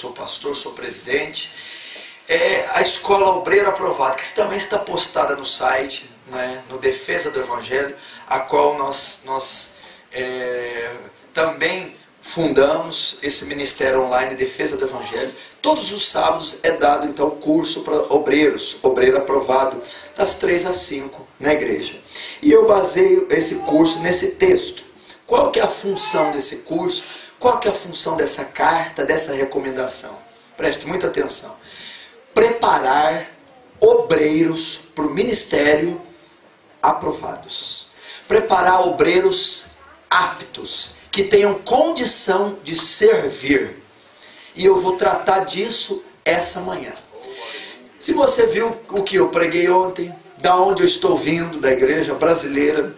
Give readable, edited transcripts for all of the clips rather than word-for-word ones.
sou pastor, sou presidente. A Escola Obreiro Aprovado, que também está postada no site, né, no Defesa do Evangelho, a qual nós também fundamos esse Ministério Online Defesa do Evangelho. Todos os sábados é dado então o curso para obreiros, Obreiro Aprovado, das 3 às 5 na igreja. E eu baseio esse curso nesse texto. Qual que é a função desse curso? Qual que é a função dessa carta, dessa recomendação? Preste muita atenção. Preparar obreiros para o ministério aprovados. Preparar obreiros aptos, que tenham condição de servir. E eu vou tratar disso essa manhã. Se você viu o que eu preguei ontem, da onde eu estou vindo, da igreja brasileira,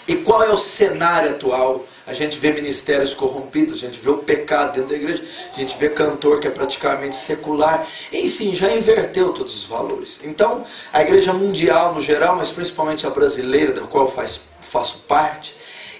e qual é o cenário atual, a gente vê ministérios corrompidos, a gente vê o pecado dentro da igreja, a gente vê cantor que é praticamente secular, enfim, já inverteu todos os valores. Então, a igreja mundial no geral, mas principalmente a brasileira, da qual eu faço parte,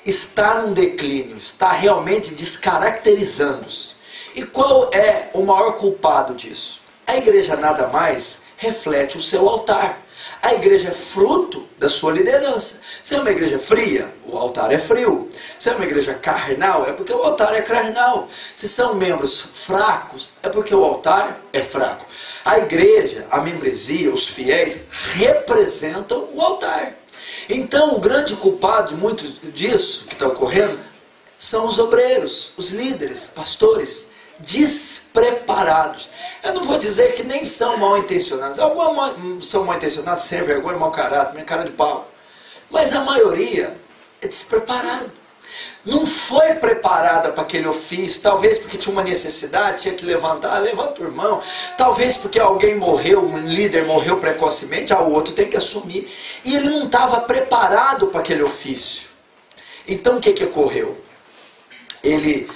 está num declínio, está realmente descaracterizando-se. E qual é o maior culpado disso? A igreja nada mais reflete o seu altar. A igreja é fruto da sua liderança. Se é uma igreja fria, o altar é frio. Se é uma igreja carnal, é porque o altar é carnal. Se são membros fracos, é porque o altar é fraco. A igreja, a membresia, os fiéis representam o altar. Então, o grande culpado de muito disso que está ocorrendo são os obreiros, os líderes, pastores, despreparados. Eu não vou dizer que nem são mal intencionados. Alguns são mal intencionados, sem vergonha, mau caráter, minha cara de pau. Mas a maioria é despreparada. Não foi preparada para aquele ofício, talvez porque tinha uma necessidade, tinha que levantar, levanta o irmão. Talvez porque alguém morreu, um líder morreu precocemente, o outro tem que assumir. E ele não estava preparado para aquele ofício. Então o que ocorreu? Ele,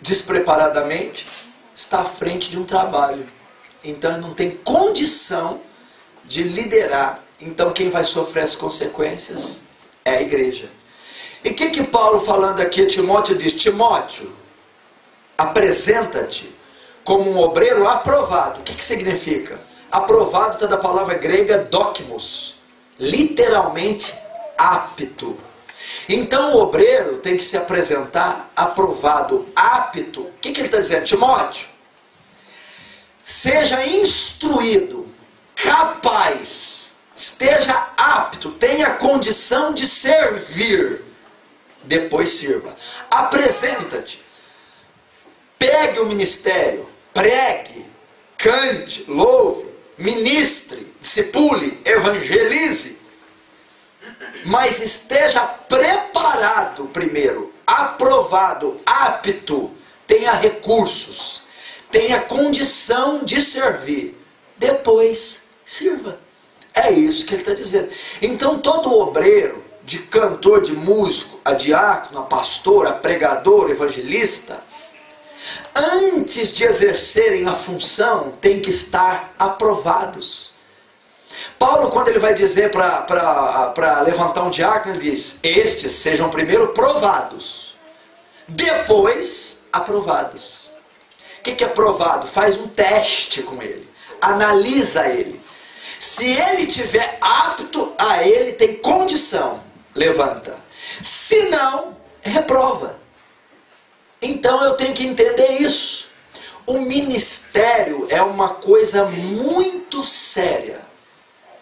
despreparadamente, está à frente de um trabalho. Então ele não tem condição de liderar. Então quem vai sofrer as consequências é a igreja. E o que Paulo falando aqui, Timóteo diz? Timóteo, apresenta-te como um obreiro aprovado. O que significa? Aprovado está da palavra grega dokmos, literalmente apto. Então o obreiro tem que se apresentar aprovado, apto. O que ele está dizendo? Timóteo, seja instruído, capaz, esteja apto, tenha condição de servir. Depois sirva. Apresenta-te. Pegue o ministério, pregue, cante, louve, ministre, discipule, evangelize. Mas esteja preparado primeiro, aprovado, apto, tenha recursos, tenha condição de servir. Depois sirva. É isso que ele está dizendo. Então todo obreiro, de cantor, de músico, a diácono, a pastor, a pregador, evangelista, antes de exercerem a função, tem que estar aprovados. Paulo, quando ele vai dizer para levantar um diácono, ele diz, estes sejam primeiro provados, depois aprovados. O que é provado? Faz um teste com ele, analisa ele. Se ele tiver apto a ele, tem condição, levanta. Se não, reprova. Então eu tenho que entender isso. O ministério é uma coisa muito séria.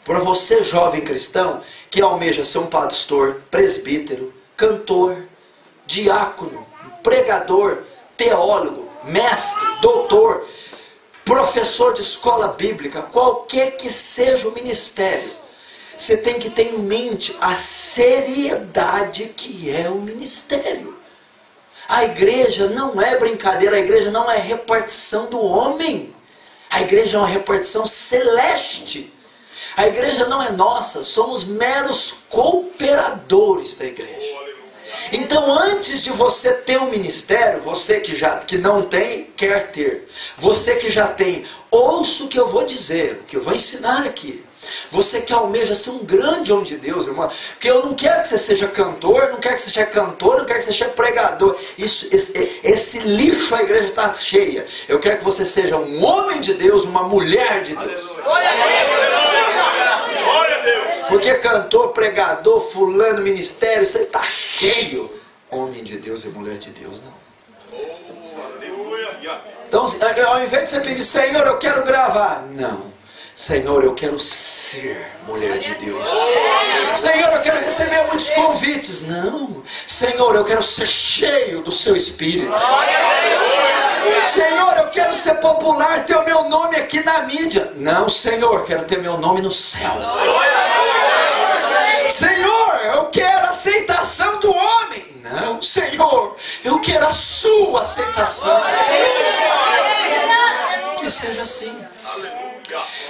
Para você, jovem cristão, que almeja ser um pastor, presbítero, cantor, diácono, pregador, teólogo, mestre, doutor, professor de escola bíblica, qualquer que seja o ministério, você tem que ter em mente a seriedade que é o ministério. A igreja não é brincadeira, a igreja não é repartição do homem. A igreja é uma repartição celeste. A igreja não é nossa, somos meros cooperadores da igreja. Então, antes de você ter um ministério, você que não tem, quer ter. Você que já tem, ouça o que eu vou dizer, o que eu vou ensinar aqui. Você que almeja ser um grande homem de Deus, irmão. Porque eu não quero que você seja cantor, não quero que você seja cantor, não quero que você seja pregador. Esse lixo a igreja está cheia. Eu quero que você seja um homem de Deus, uma mulher de Deus. Porque cantor, pregador, fulano, ministério, isso aí está cheio. Homem de Deus e mulher de Deus, não. Então, ao invés de você pedir, Senhor, eu quero gravar. Não. Senhor, eu quero ser mulher de Deus. Senhor, eu quero receber muitos convites. Não. Senhor, eu quero ser cheio do seu Espírito. Senhor, eu quero ser popular, ter o meu nome aqui na mídia. Não, Senhor, quero ter meu nome no céu. Senhor, eu quero a aceitação do homem. Não, Senhor, eu quero a sua aceitação. Que seja assim.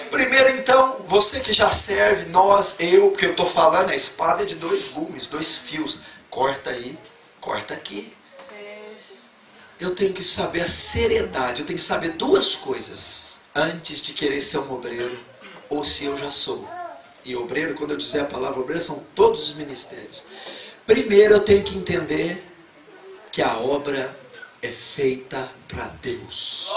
Primeiro, então, você que já serve, nós, eu, que eu estou falando, a espada é de 2 gumes, 2 fios. Corta aí, corta aqui. Eu tenho que saber a seriedade, eu tenho que saber 2 coisas antes de querer ser um obreiro, ou se eu já sou. E obreiro, quando eu dizer a palavra obreiro, são todos os ministérios. Primeiro, eu tenho que entender que a obra é feita para Deus.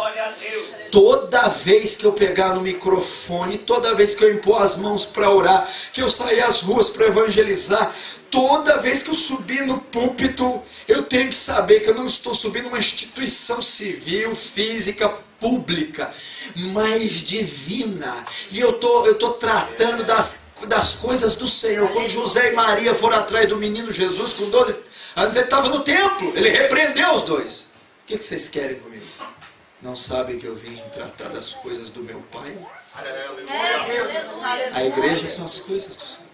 Toda vez que eu pegar no microfone, toda vez que eu impor as mãos para orar, que eu sair às ruas para evangelizar, toda vez que eu subir no púlpito, eu tenho que saber que eu não estou subindo uma instituição civil, física, pública, mas divina. E eu tô tratando das coisas do Senhor. Quando José e Maria foram atrás do menino Jesus com 12 anos, ele estava no templo, ele repreendeu os 2. O que vocês querem comigo? Não sabem que eu vim tratar das coisas do meu Pai? A igreja são as coisas do Senhor.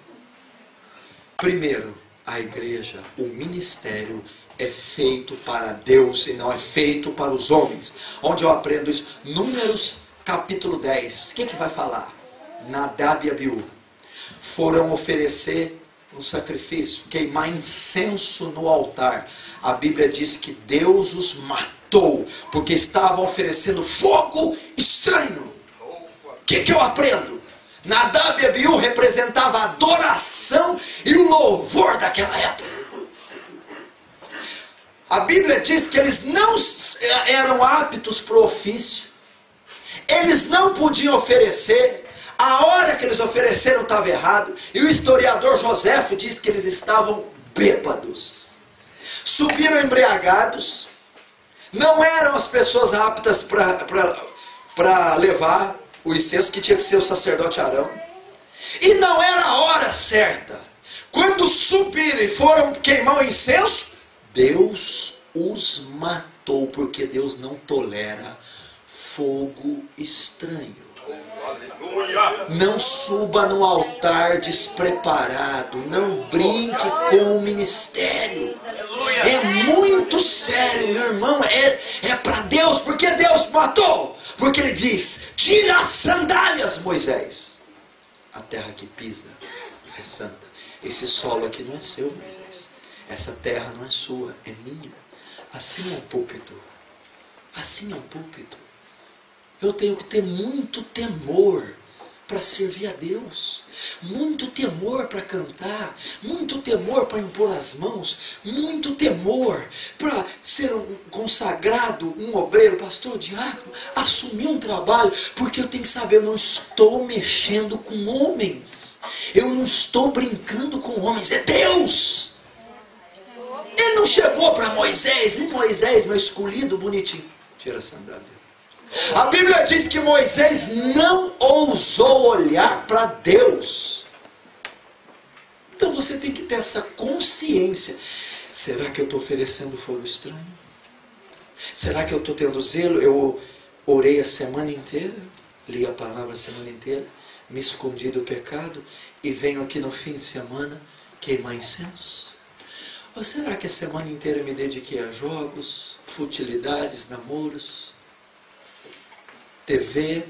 Primeiro, a igreja, o ministério é feito para Deus e não é feito para os homens. Onde eu aprendo isso? Números capítulo 10. O que vai falar? Nadab e Abiú foram oferecer um sacrifício, queimar incenso no altar. A Bíblia diz que Deus os matou, porque estavam oferecendo fogo estranho. O que eu aprendo? Nadab e Abiú representava a adoração e o louvor daquela época. A Bíblia diz que eles não eram aptos para o ofício. Eles não podiam oferecer. A hora que eles ofereceram estava errado. E o historiador Joséfo diz que eles estavam bêbados. Subiram embriagados. Não eram as pessoas aptas para levar o incenso, que tinha que ser o sacerdote Arão. E não era a hora certa. Quando subiram e foram queimar o incenso, Deus os matou, porque Deus não tolera fogo estranho. Não suba no altar despreparado. Não brinque com o ministério. É muito sério, meu irmão. É para Deus. Porque Deus matou. Porque Ele diz: tira as sandálias, Moisés. A terra que pisa é santa. Esse solo aqui não é seu, Moisés. Essa terra não é sua, é minha. Assim é o púlpito. Assim é o púlpito. Eu tenho que ter muito temor para servir a Deus, muito temor para cantar, muito temor para impor as mãos, muito temor para ser um consagrado, um obreiro, pastor, diácono, assumir um trabalho, porque eu tenho que saber, eu não estou mexendo com homens, eu não estou brincando com homens, é Deus. Ele não chegou para Moisés, nem Moisés, meu escolhido, bonitinho, tira a sandália. A Bíblia diz que Moisés não ousou olhar para Deus. Então você tem que ter essa consciência. Será que eu estou oferecendo fogo estranho? Será que eu estou tendo zelo? Eu orei a semana inteira, li a palavra a semana inteira, me escondi do pecado e venho aqui no fim de semana queimar incenso? Ou será que a semana inteira me dediquei a jogos, futilidades, namoros, TV,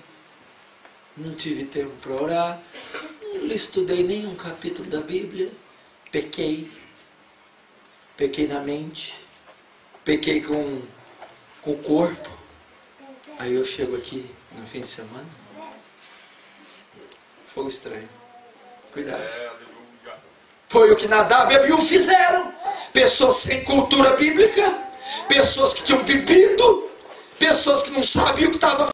não tive tempo para orar, não estudei nenhum capítulo da Bíblia, pequei na mente, pequei com o corpo, aí eu chego aqui no fim de semana, Fogo estranho. Cuidado. Foi o que Nadab e Abiú fizeram. Pessoas sem cultura bíblica, pessoas que tinham bebido, pessoas que não sabiam o que estavam